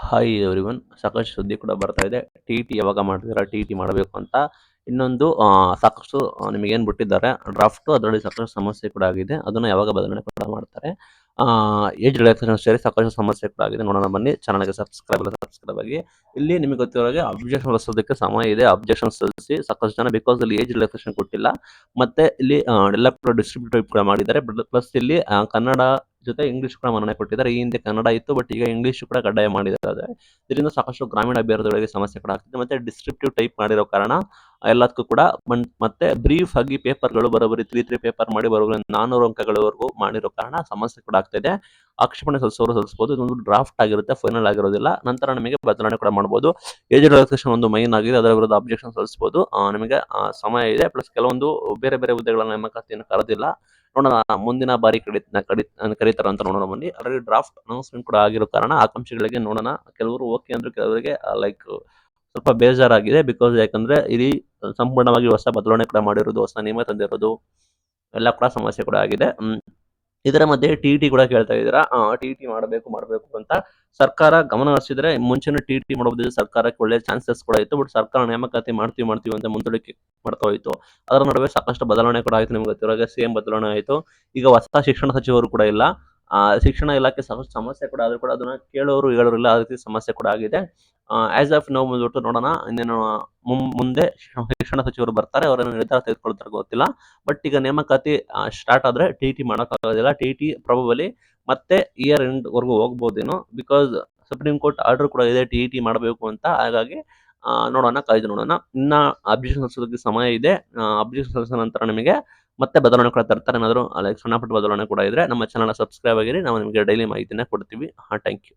Hi everyone. ಸಾಕಷ್ಟು ಸುದ್ದಿ ಕೂಡ ಬರ್ತಾ ಇದೆ. ಟಿ ಯಾವಾಗ ಮಾಡ್ತೀರಾ, ಟಿ ಮಾಡಬೇಕು ಅಂತ. ಇನ್ನೊಂದು ಸಾಕಷ್ಟು ನಿಮಗೇನು ಬಿಟ್ಟಿದ್ದಾರೆ ಡ್ರಾಫ್ಟು, ಅದರಲ್ಲಿ ಸಾಕಷ್ಟು ಸಮಸ್ಯೆ ಕೂಡ ಆಗಿದೆ. ಅದನ್ನು ಯಾವಾಗ ಬದಲಾವಣೆ ಕೂಡ ಮಾಡ್ತಾರೆ. ಏಜ್ ರಿಲ್ಯಾಕ್ಸೇಷನ್ ಸೇರಿ ಸಾಕಷ್ಟು ಸಮಸ್ಯೆ ಕೂಡ ಆಗಿದೆ. ನೋಡೋಣ ಬನ್ನಿ. ಚಾನಲ್ಗೆ ಸಬ್ಸ್ಕ್ರೈಬ್ ಆಗಿ. ಇಲ್ಲಿ ನಿಮಗೆ ಗೊತ್ತಿರೋ ಹಾಗೆ ಅಬ್ಜೆಕ್ಷನ್ ಸಲ್ಲಿಸೋದಕ್ಕೆ ಸಮಯ ಇದೆ. ಅಬ್ಜೆಕ್ಷನ್ ಸಲ್ಲಿಸಿ ಸಾಕಷ್ಟು ಜನ, ಬಿಕಾಸ್ ಇಲ್ಲಿ ಏಜ್ ರಿಲ್ಯಾಕ್ಸೇಷನ್ ಕೊಟ್ಟಿಲ್ಲ. ಮತ್ತೆ ಇಲ್ಲಿ ಎಲ್ಲ ಕೂಡ ಡಿಸ್ಟ್ರಿಬ್ಯೂಟಿವ್ ಕೂಡ ಮಾಡಿದ್ದಾರೆ. ಪ್ಲಸ್ ಇಲ್ಲಿ ಕನ್ನಡ ಜೊತೆ ಇಂಗ್ಲಿಷ್ ಕೂಡ ಮನ್ನಣೆ ಕೊಟ್ಟಿದ್ದಾರೆ. ಈ ಹಿಂದೆ ಕನ್ನಡ ಇತ್ತು, ಬಟ್ ಈಗ ಇಂಗ್ಲಿಷ್ ಕೂಡ ಕಡ್ಡಾಯ ಮಾಡಿದ್ದಾರೆ. ಇದರಿಂದ ಸಾಕಷ್ಟು ಗ್ರಾಮೀಣ ಅಭ್ಯರ್ಥಿಗಳಿಗೆ ಸಮಸ್ಯೆ ಕೂಡ ಆಗ್ತಿದೆ. ಮತ್ತೆ ಡಿಸ್ಕ್ರಿಪ್ಟಿವ್ ಟೈಪ್ ಮಾಡಿರೋ ಕಾರಣ ಎಲ್ಲದಕ್ಕೂ ಕೂಡ ಮತ್ತೆ ಬ್ರೀಫ್ ಆಗಿ ಪೇಪರ್ಗಳು ಬರೋಬರಿ 3 ಪೇಪರ್ ಮಾಡಿ ಬರೋಬರಿ 400 ಅಂಕಗಳವರೆಗೂ ಮಾಡಿರೋ ಕಾರಣ ಸಮಸ್ಯೆ ಕೂಡ ಆಗ್ತಿದೆ. ಆಕ್ಷೇಪಣೆ ಸಲ್ಲಿಸಬಹುದು. ಇದೊಂದು ಡ್ರಾಫ್ಟ್ ಆಗಿರುತ್ತೆ, ಫೈನಲ್ ಆಗಿರೋದಿಲ್ಲ. ನಂತರ ನಿಮಗೆ ಬದಲಾವಣೆ ಕೂಡ ಮಾಡಬಹುದು. ಏಜ್ ರಿಲ್ಯಾಕ್ಸೇಷನ್ ಒಂದು ಮೈನ್ ಆಗಿದೆ, ಅದರ ವಿರುದ್ಧ ಅಬ್ಜೆಕ್ಷನ್ ಸಲ್ಲಿಸಬಹುದು. ನಿಮಗೆ ಸಮಯ ಇದೆ. ಪ್ಲಸ್ ಕೆಲವೊಂದು ಬೇರೆ ಬೇರೆ ಹುದ್ದೆಗಳ ನೇಮಕಾತಿಯನ್ನು ಕರೆದಿಲ್ಲ. ನೋಡೋಣ ಮುಂದಿನ ಬಾರಿ ಕರೀತಾರ ಅಂತ ನೋಡೋಣ ಬನ್ನಿ. ಅದರಲ್ಲಿ ಡ್ರಾಫ್ಟ್ ಅನೌನ್ಸ್ಮೆಂಟ್ ಕೂಡ ಆಗಿರೋ ಕಾರಣ ಆಕಾಂಕ್ಷಿಗಳಿಗೆ ನೋಡೋಣ. ಕೆಲವರು ಓಕೆ ಅಂದ್ರೆ ಕೆಲವರಿಗೆ ಲೈಕ್ ಸ್ವಲ್ಪ ಬೇಜಾರಾಗಿದೆ. ಬಿಕಾಸ್ ಯಾಕಂದ್ರೆ ಇಲ್ಲಿ ಸಂಪೂರ್ಣವಾಗಿ ಹೊಸ ಬದಲಾವಣೆ ಕೂಡ ಮಾಡಿರೋದು, ಹೊಸ ನಿಯಮ ತಂದಿರೋದು ಎಲ್ಲ ಕೂಡ ಸಮಸ್ಯೆ ಕೂಡ ಆಗಿದೆ. ಇದರ ಮಧ್ಯೆ ಟಿ ಕೂಡ ಕೇಳ್ತಾ ಇದ್ದೀರಾ. ಟಿ ಮಾಡಬೇಕು ಅಂತ ಸರ್ಕಾರ ಗಮನ ಹರಿಸಿದ್ರೆ ಮುಂಚೆನೇ ಟಿ ಮಾಡೋದಿದ್ರೆ ಸರ್ಕಾರಕ್ಕೆ ಒಳ್ಳೆ ಚಾನ್ಸಸ್ ಕೂಡ ಇತ್ತು. ಬಟ್ ಸರ್ಕಾರ ನೇಮಕಾತಿ ಮಾಡ್ತೀವಿ ಅಂತ ಮುಂದೂಡಿಕೆ ಮಾಡ್ತಾ ಹೋಯ್ತು. ಅದರ ನಡುವೆ ಸಾಕಷ್ಟು ಬದಲಾವಣೆ ಕೂಡ ಆಯ್ತು. ನಿಮ್ಗೆ ಗೊತ್ತಿರೋ ಸೇಮ್ ಬದಲಾವಣೆ ಆಯಿತು. ಈಗ ಹೊಸ ಶಿಕ್ಷಣ ಸಚಿವರು ಕೂಡ ಇಲ್ಲ. ಶಿಕ್ಷಣ ಇಲಾಖೆ ಸಾಕಷ್ಟು ಸಮಸ್ಯೆ ಕೂಡ ಆದ್ರೂ ಕೂಡ ಅದನ್ನ ಕೇಳೋರು ಹೇಳೋರಿಲ್ಲ. ಆ ರೀತಿ ಸಮಸ್ಯೆ ಕೂಡ ಆಗಿದೆ. ಆಸ್ ಆಫ್ ನೌ ಬಂದ್ಬಿಟ್ಟು ನೋಡೋಣ ಇನ್ನೇನು ಮುಂದೆ ಶಿಕ್ಷಣ ಸಚಿವರು ಬರ್ತಾರೆ, ಅವರನ್ನು ನಿರ್ಧಾರ ತೆಗೆದುಕೊಳ್ತಾರೆ ಗೊತ್ತಿಲ್ಲ. ಬಟ್ ಈಗ ನೇಮಕಾತಿ ಸ್ಟಾರ್ಟ್ ಆದ್ರೆ ಟಿ ಮಾಡೋಕ್ಕಾಗೋದಿಲ್ಲ. ಟಿ ಪ್ರಾಬಬಲಿ ಮತ್ತೆ ಇಯರ್ ಎಂಡ್ ವರೆಗೂ ಹೋಗ್ಬೋದೇನೋ. ಬಿಕಾಸ್ ಸುಪ್ರೀಂ ಕೋರ್ಟ್ ಆರ್ಡರ್ ಕೂಡ ಇದೆ ಟಿ ಮಾಡಬೇಕು ಅಂತ. ಹಾಗಾಗಿ ನೋಡೋಣ, ಕಾಯ್ದು ನೋಡೋಣ. ಇನ್ನ ಅಬ್ಜೆಕ್ಷನ್ ಸಲ್ಲಿಸೋದಕ್ಕೆ ಸಮಯ ಇದೆ. ಅಬ್ಜೆಕ್ಷನ್ ಸಲ್ಲಿಸಿದ ನಂತರ ನಿಮಗೆ ಮತ್ತೆ ಬದಲಾವಣೆ ಕೂಡ ತರ್ತಾರೆ. ಏನಾದರೂ ಲೈಕ್ ಸಣ್ಣ ಪುಟ್ಟ ಬದಲಾವಣೆ ಕೂಡ ಇದ್ರೆ ನಮ್ಮ ಚಾನಲ್ ಸಬ್ಸ್ಕ್ರೈಬ್ ಆಗಿರಿ. ನಾವು ನಿಮಗೆ ಡೈಲಿ ಮಾಹಿತಿನ ಕೊಡ್ತೀವಿ. Thank you.